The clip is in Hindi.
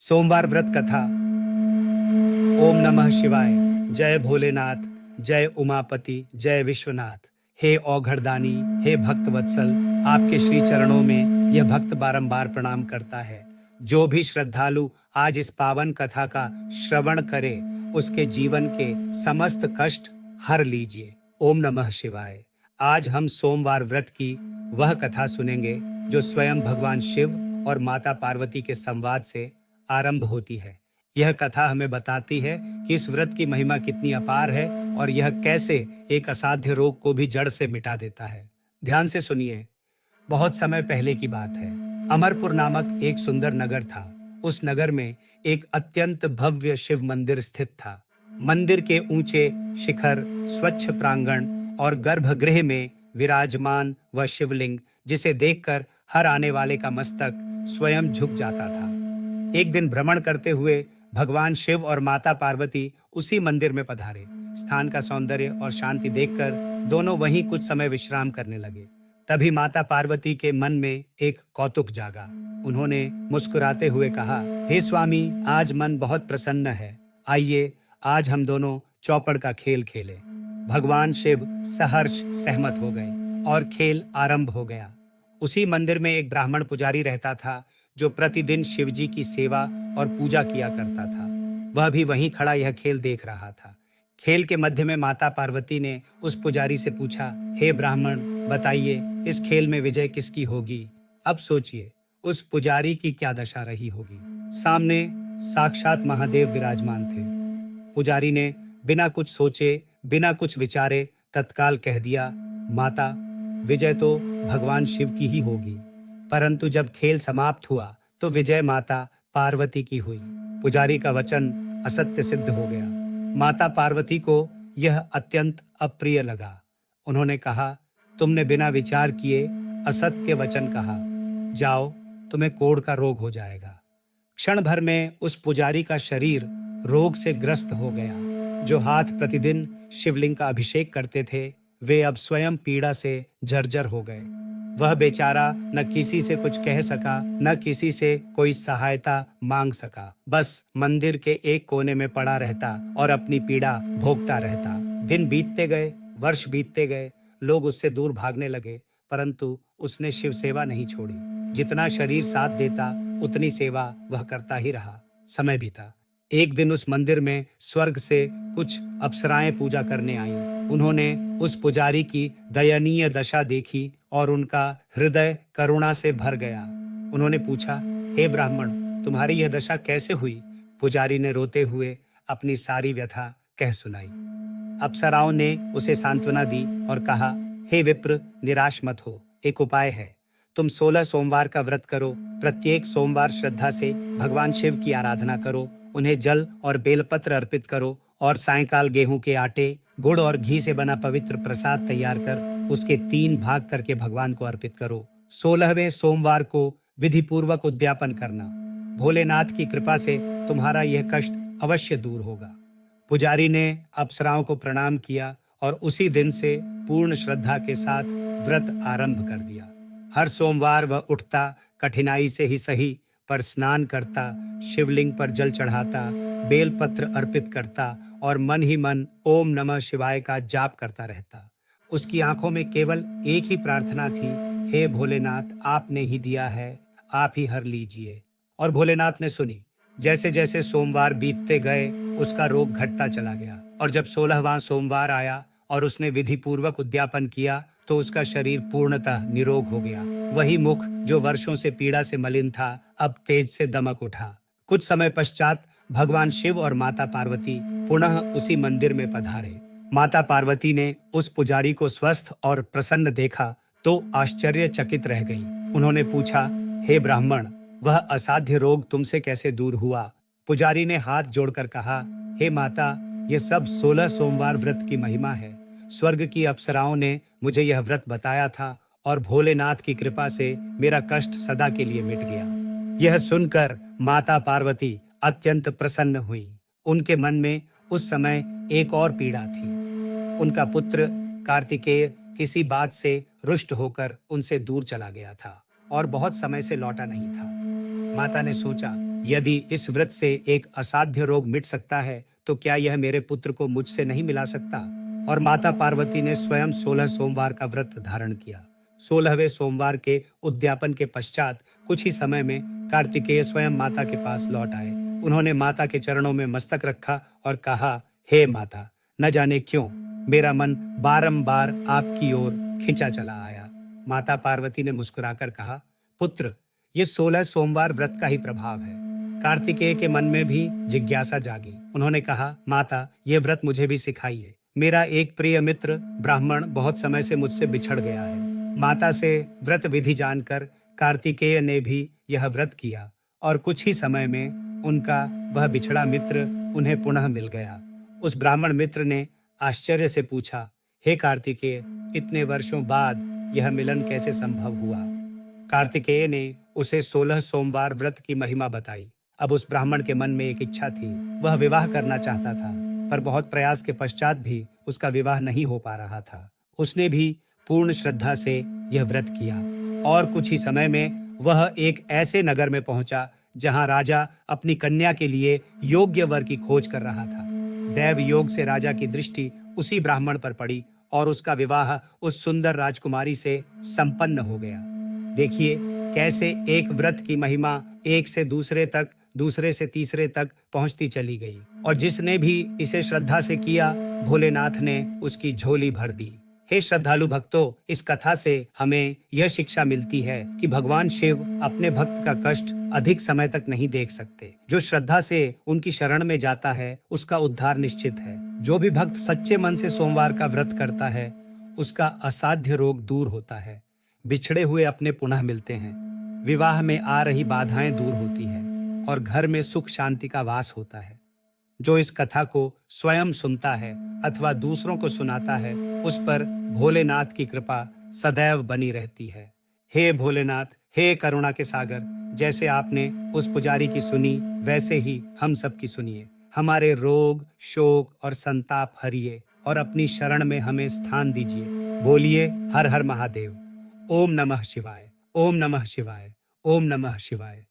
सोमवार व्रत कथा। ओम नमः शिवाय। जय भोलेनाथ, जय उमापति, जय विश्वनाथ। हे औघड़दानी, हे भक्त वत्सल, आपके श्री चरणों में यह भक्त बारंबार प्रणाम करता है। जो भी श्रद्धालु आज इस पावन कथा का श्रवण करे, उसके जीवन के समस्त कष्ट हर लीजिए। ओम नमः शिवाय। आज हम सोमवार व्रत की वह कथा सुनेंगे जो स्वयं भगवान शिव और माता पार्वती के संवाद से आरंभ होती है। यह कथा हमें बताती है कि इस व्रत की महिमा कितनी अपार है और यह कैसे एक असाध्य रोग को भी जड़ से मिटा देता है। ध्यान से सुनिए। बहुत समय पहले की बात है। अमरपुर नामक एक सुंदर नगर था। उस नगर में एक अत्यंत भव्य शिव मंदिर स्थित था। मंदिर के ऊंचे शिखर, स्वच्छ प्रांगण और गर्भगृह में विराजमान वह शिवलिंग, जिसे देखकर हर आने वाले का मस्तक स्वयं झुक जाता था। एक दिन भ्रमण करते हुए भगवान शिव और माता पार्वती उसी मंदिर में पधारे। स्थान का सौंदर्य और शांति देखकर दोनों वहीं कुछ समय विश्राम करने लगे। तभी माता पार्वती के मन में एक कौतुक जागा। उन्होंने मुस्कुराते हुए कहा, हे स्वामी, आज मन बहुत प्रसन्न है। आइए आज हम दोनों चौपड़ का खेल खेलें। भगवान शिव सहर्ष सहमत हो गए और खेल आरंभ हो गया। उसी मंदिर में एक ब्राह्मण पुजारी रहता था जो प्रतिदिन शिवजी की सेवा और पूजा किया करता था। वह भी वहीं खड़ा यह खेल देख रहा था। खेल के मध्य में माता पार्वती ने उस पुजारी से पूछा, हे ब्राह्मण, बताइए इस खेल में विजय किसकी होगी? अब सोचिए उस पुजारी की क्या दशा रही होगी। सामने साक्षात महादेव विराजमान थे। पुजारी ने बिना कुछ सोचे, बिना कुछ विचारे तत्काल कह दिया, माता, विजय तो भगवान शिव की ही होगी। परंतु जब खेल समाप्त हुआ तो विजय माता पार्वती की हुई। पुजारी का वचन असत्य सिद्ध हो गया। माता पार्वती को यह अत्यंत अप्रिय लगा। उन्होंने कहा, तुमने बिना विचार किए असत्य वचन कहा। जाओ, तुम्हें कोढ़ का रोग हो जाएगा। क्षण भर में उस पुजारी का शरीर रोग से ग्रस्त हो गया। जो हाथ प्रतिदिन शिवलिंग का अभिषेक करते थे, वे अब स्वयं पीड़ा से जर्जर हो गए। वह बेचारा न किसी से कुछ कह सका, न किसी से कोई सहायता मांग सका। बस मंदिर के एक कोने में पड़ा रहता और अपनी पीड़ा भोगता रहता। दिन बीतते गए, वर्ष बीतते गए, लोग उससे दूर भागने लगे, परंतु उसने शिव सेवा नहीं छोड़ी। जितना शरीर साथ देता, उतनी सेवा वह करता ही रहा। समय बीता। एक दिन उस मंदिर में स्वर्ग से कुछ अप्सराएं पूजा करने आईं। उन्होंने उस पुजारी की दयनीय दशा देखी और उनका हृदय करुणा से भर गया। उन्होंने पूछा, हे ब्राह्मण, तुम्हारी यह दशा कैसे हुई? पुजारी ने रोते हुए अपनी सारी व्यथा कह सुनाई। अप्सराओं ने उसे सांत्वना दी और कहा, हे विप्र, निराश मत हो। एक उपाय है। तुम 16 सोमवार का व्रत करो। प्रत्येक सोमवार श्रद्धा से भगवान शिव की आराधना करो। उन्हें जल और बेलपत्र अर्पित करो और सायंकाल गेहूं के आटे, गुड़ और घी से बना पवित्र प्रसाद तैयार कर उसके 3 भाग करके भगवान को अर्पित करो। 16वें सोमवार को विधि पूर्वक उद्यापन करना। भोलेनाथ की कृपा से तुम्हारा यह कष्ट अवश्य दूर होगा। पुजारी ने अप्सराओं को प्रणाम किया और उसी दिन से पूर्ण श्रद्धा के साथ व्रत आरंभ कर दिया। हर सोमवार वह उठता, कठिनाई से ही सही, पर स्नान करता, शिवलिंग पर जल चढ़ाता, बेलपत्र अर्पित करता और मन ही मन ओम नमः शिवाय का जाप करता रहता। उसकी आंखों में केवल एक ही प्रार्थना थी, हे भोलेनाथ, आपने ही दिया है, आप ही हर लीजिए। और भोलेनाथ ने सुनी। जैसे जैसे सोमवार बीतते गए, उसका रोग घटता चला गया और जब 16वां सोमवार आया और उसने विधि पूर्वक उद्यापन किया तो उसका शरीर पूर्णतः निरोग हो गया। वही मुख जो वर्षों से पीड़ा से मलिन था, अब तेज से दमक उठा। कुछ समय पश्चात भगवान शिव और माता पार्वती पुनः उसी मंदिर में पधारे। माता पार्वती ने उस पुजारी को स्वस्थ और प्रसन्न देखा तो आश्चर्यचकित रह गई। उन्होंने पूछा, हे ब्राह्मण, वह असाध्य रोग तुमसे कैसे दूर हुआ? पुजारी ने हाथ जोड़कर कहा, हे माता, यह सब 16 सोमवार व्रत की महिमा है। स्वर्ग की अप्सराओं ने मुझे यह व्रत बताया था और भोलेनाथ की कृपा से मेरा कष्ट सदा के लिए मिट गया। यह सुनकर माता पार्वती अत्यंत प्रसन्न हुई। उनके मन में उस समय एक और पीड़ा थी। उनका पुत्र कार्तिकेय किसी बात से रुष्ट होकर उनसे दूर चला गया था और बहुत समय से लौटा नहीं था। माता ने सोचा, यदि इस व्रत से एक असाध्य रोग मिट सकता है तो क्या यह मेरे पुत्र को मुझसे नहीं मिला सकता। और माता पार्वती ने स्वयं 16 सोमवार का व्रत धारण किया। 16वें सोमवार के उद्यापन के पश्चात कुछ ही समय में कार्तिकेय स्वयं माता के पास लौट आए। उन्होंने माता के चरणों में मस्तक रखा और कहा, हे माता, न जाने क्यों मेरा मन बारंबार आपकी ओर खिंचा चला आया। माता पार्वती ने मुस्कुराकर कहा, पुत्र, ये 16 सोमवार व्रत का ही प्रभाव है। कार्तिकेय के मन में भी जिज्ञासा जागी। उन्होंने कहा, माता, ये व्रत मुझे भी सिखाइए। मेरा एक प्रिय मित्र ब्राह्मण बहुत समय से मुझसे बिछड़ गया है। माता से व्रत विधि जानकर कार्तिकेय ने भी यह व्रत किया और कुछ ही समय में उनका वह बिछड़ा मित्र उन्हें पुनः मिल गया। उस ब्राह्मण मित्र ने आश्चर्य से पूछा, हे कार्तिकेय, इतने वर्षों बाद यह मिलन कैसे संभव हुआ। कार्तिकेय ने उसे 16 सोमवार व्रत की महिमा बताई। अब उस ब्राह्मण के मन में एक इच्छा थी। वह विवाह करना चाहता था, पर बहुत प्रयास के पश्चात भी उसका विवाह नहीं हो पा रहा था। उसने भी पूर्ण श्रद्धा से यह व्रत किया और कुछ ही समय में वह एक ऐसे नगर में पहुंचा जहां राजा अपनी कन्या के लिए योग्य वर की खोज कर रहा था। दैव योग से राजा की दृष्टि उसी ब्राह्मण पर पड़ी और उसका विवाह उस सुंदर राजकुमारी से संपन्न हो गया। देखिए कैसे एक व्रत की महिमा एक से दूसरे तक, दूसरे से तीसरे तक पहुंचती चली गई और जिसने भी इसे श्रद्धा से किया, भोलेनाथ ने उसकी झोली भर दी। हे श्रद्धालु भक्तों, इस कथा से हमें यह शिक्षा मिलती है कि भगवान शिव अपने भक्त का कष्ट अधिक समय तक नहीं देख सकते। जो श्रद्धा से उनकी शरण में जाता है उसका उद्धार निश्चित है। जो भी भक्त सच्चे मन से सोमवार का व्रत करता है उसका असाध्य रोग दूर होता है। बिछड़े हुए अपने पुनः मिलते हैं। विवाह में आ रही बाधाएं दूर होती है और घर में सुख शांति का वास होता है। जो इस कथा को स्वयं सुनता है अथवा दूसरों को सुनाता है उस पर भोलेनाथ की कृपा सदैव बनी रहती है। हे भोलेनाथ, हे करुणा के सागर, जैसे आपने उस पुजारी की सुनी वैसे ही हम सब की सुनिए। हमारे रोग, शोक और संताप हरिए और अपनी शरण में हमें स्थान दीजिए। बोलिए हर हर महादेव। ओम नमः शिवाय, ओम नमः शिवाय, ओम नमः शिवाय।